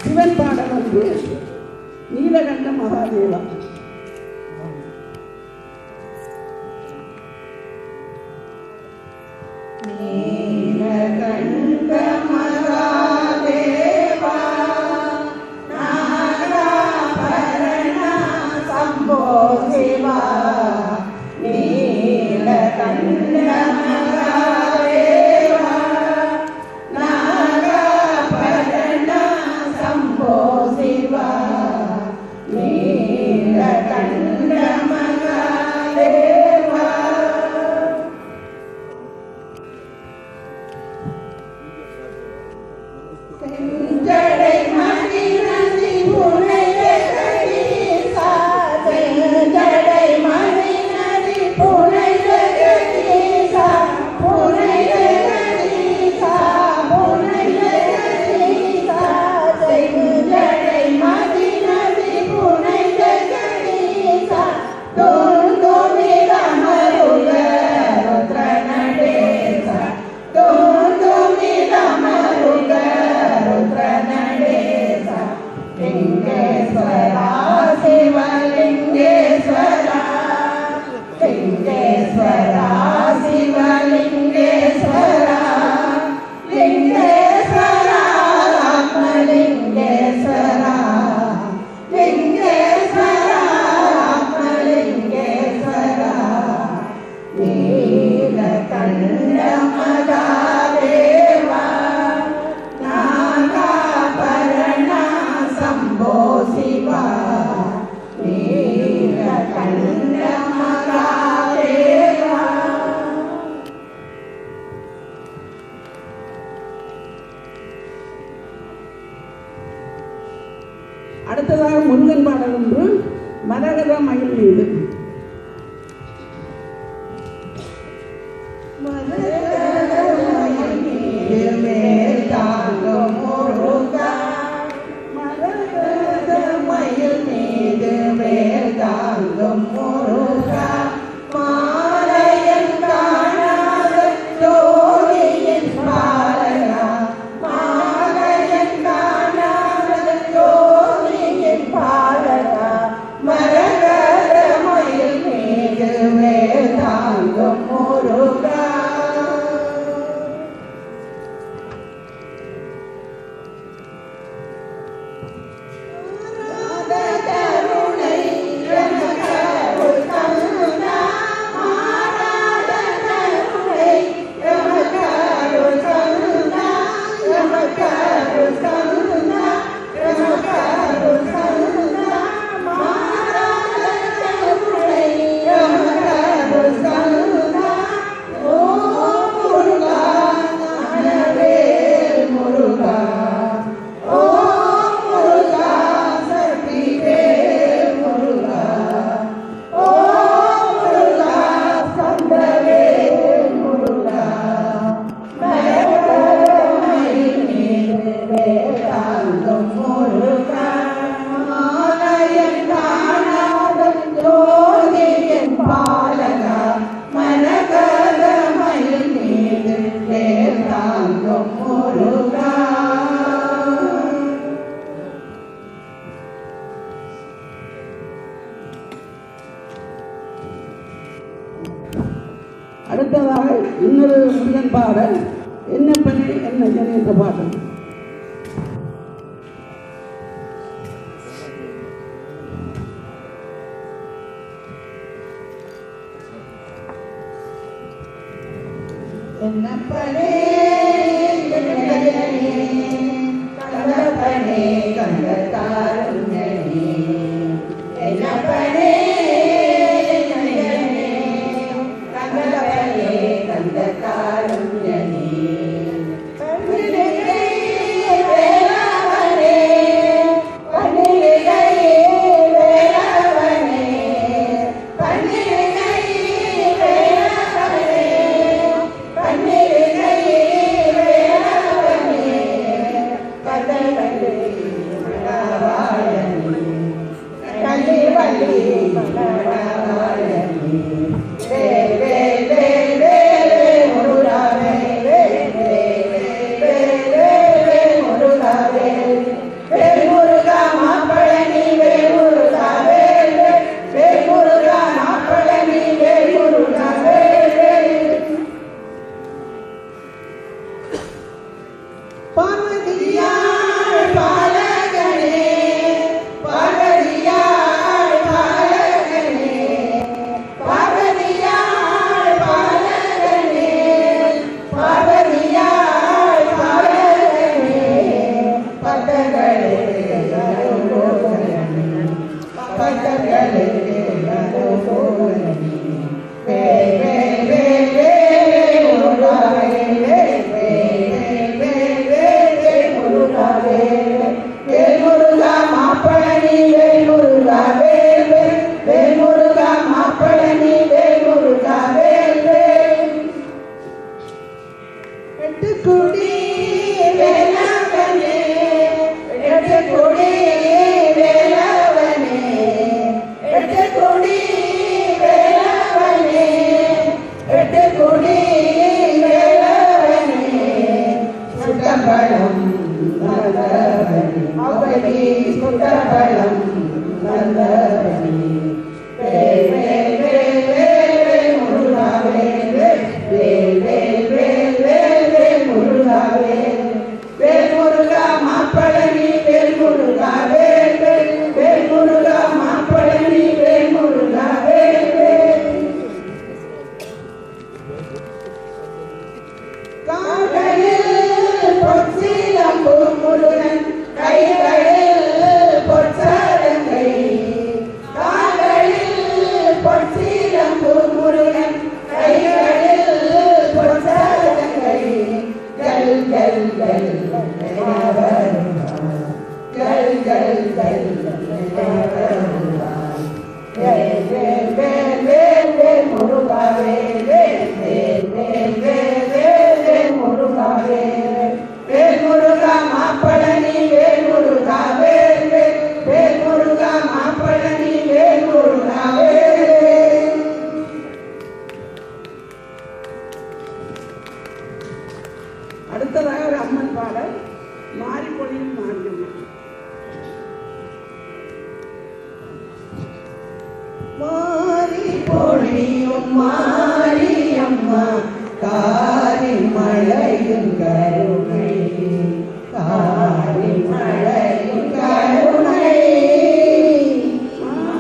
சிவன் பாடல் வந்து நீலகண்ட மகாதேவா. நீலகண்ட மகாதேவா நாகாபரண சம்போ சிவா. நீலகண்ட மகாதேவா நாகாபரண சம்போ சிவா. நீலகண்ட மகாதேவா. செஞ்சடை மணி நதி புனைய கணீசா. செஞ்சடை மணி நதி புனைய கணீசா. புனைய கணீசா. புனைய கணீசா. செஞ்சடை மணி நதி புனைய கணீசா. தோந்துமித மருக ருத்ர நடேசா. தோந்துமித மருக ருத்ர நடேசா. லிங்கேஸ்வரா சிவலிங்கேஸ்வரா. லிங்கேஸ்வரா சிவலிங்கேஸ்வரா. லிங்கேஸ்வரா ஆத்மலிங்கேஸ்வரா. லிங்கேஸ்வரா ஆத்மலிங்கேஸ்வரா. நீலகண்ட மகாதேவா நாகாபரண சம்போ சிவா. நீலகண்ட மகாதேவா. அடுத்ததாக முருகன் பாடல் ஒன்று மரகத மயில் மீது. மேல் தாங்கும் முருகா. மரகத மயில் மீது மேல் தாங்கும் முருகா. மாலையன் காணாத ஜோதியின் பாலகா. மாலையன் காணாத ஜோதியின் பாலகா. மரகத மயில் அடுத்ததாக இன்னொரு முருகன் பாட என்ன பண்ணி என்ன ஜனி என்ற பாட்டு. என்னப்பனே கண்டப்பனே கண்டத்தாருங்கனே என்னப்பனே கண்டப்பனே கண்டத்தாருங்கனே பன்னிருகை வேலவனே பன்னிருகை வேலவனே பன்னிருகை வேலவனே பன்னிருகை வேலவனே கதவலே மணவாளனே கலிவலி மணவாளனே வே வே வே வே முருகா வே வே வே வே வே முருகா வே வே முருகா மாப்பழனி வே முருகா வே வே முருகா மாப்பழனி வே முருகா வே பார்வதியாள் பாலகனே பார்வதியாள் பாலகனே பார்வதியாள் பாலகனே பார்வதியாள் பாலகனே பதங்களே அருகோலனே பதங்களே அருகோலனே வே வே வே வே முருகா வே வே வே வே முருகா வே வே முருகா மாப்பழனி வே முருகா வே வே முருகா மாப்பழனி வே முருகா வே எட்டுக்குடி வேலவனே எட்டுக்குடி வேலவனே எட்டுக்குடி வேலவனே எட்டுக்குடி வேலவனே சுட்டம்பலம் நல்லவனே அவனி சுட்டம்பலம் நல்லவனே வே வே வே வே முருகா வே வே வே வே வே வே முருகா வே வே முருகா மாப்பழனி வே முருகா வே வே முருகா மாப்பழனி வே முருகா வே கால்களில் பொற்சீலம்பு முருகன் கைகளில் பொற்சரங்கை கால்களில் பொற்சீலம்பு முருகன் கைகளில் பொற்சரங்கை ஜல் ஜல் ஜல் ஜல் ஜல் ஜல் வே வே வே வே வே முருகா வே வே வே வே வே வே வே முருகா வே வே முருகா மாப்பழனி வே முருகா வே வே வே முருகா மாப்பழனி வே முருகா வே அடுத்ததாக ஒரு அம்மன் பாடல் மாரிப்பொழியும் மாரியம்மன். மாரி பொழியும் மாரியம்மா காரி மழையும் கருணை காரி மழையும் கருணை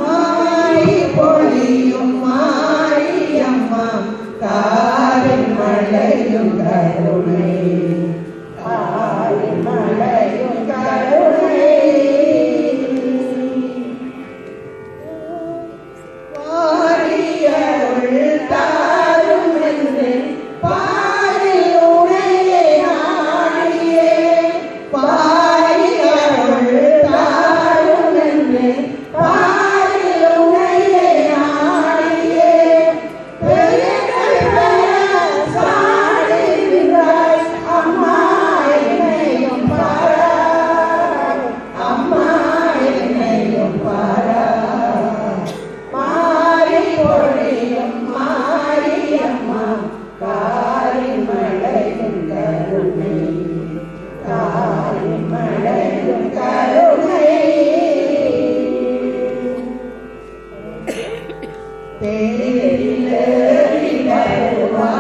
மாரி பொழியும் மாரியம்மா காரி மழையும் கருணை காரி மழையும் கருணை பாரியருள் தாரும் என்று பாரில் உனையை நாடியே பாரியருள் தாரும் என்று பாரில் உனையை நாடியே பெயர்கள் பெற சாடுகிறாய் அம்மா என்னையும் பாராய் அம்மா என்னையும் பாராய் மாரி பொழியும் மாரியம்மா காரி மழையும் கருணை காரி மழையும் கருணை தேரில் வருவாய்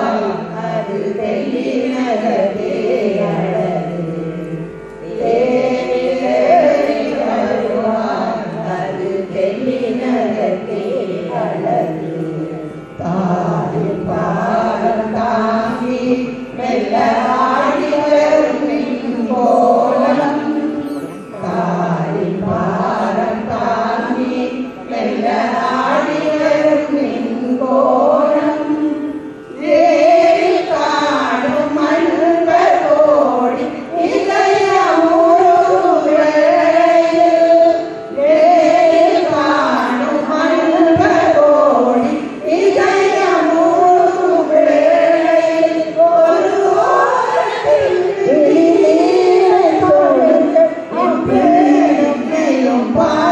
பாட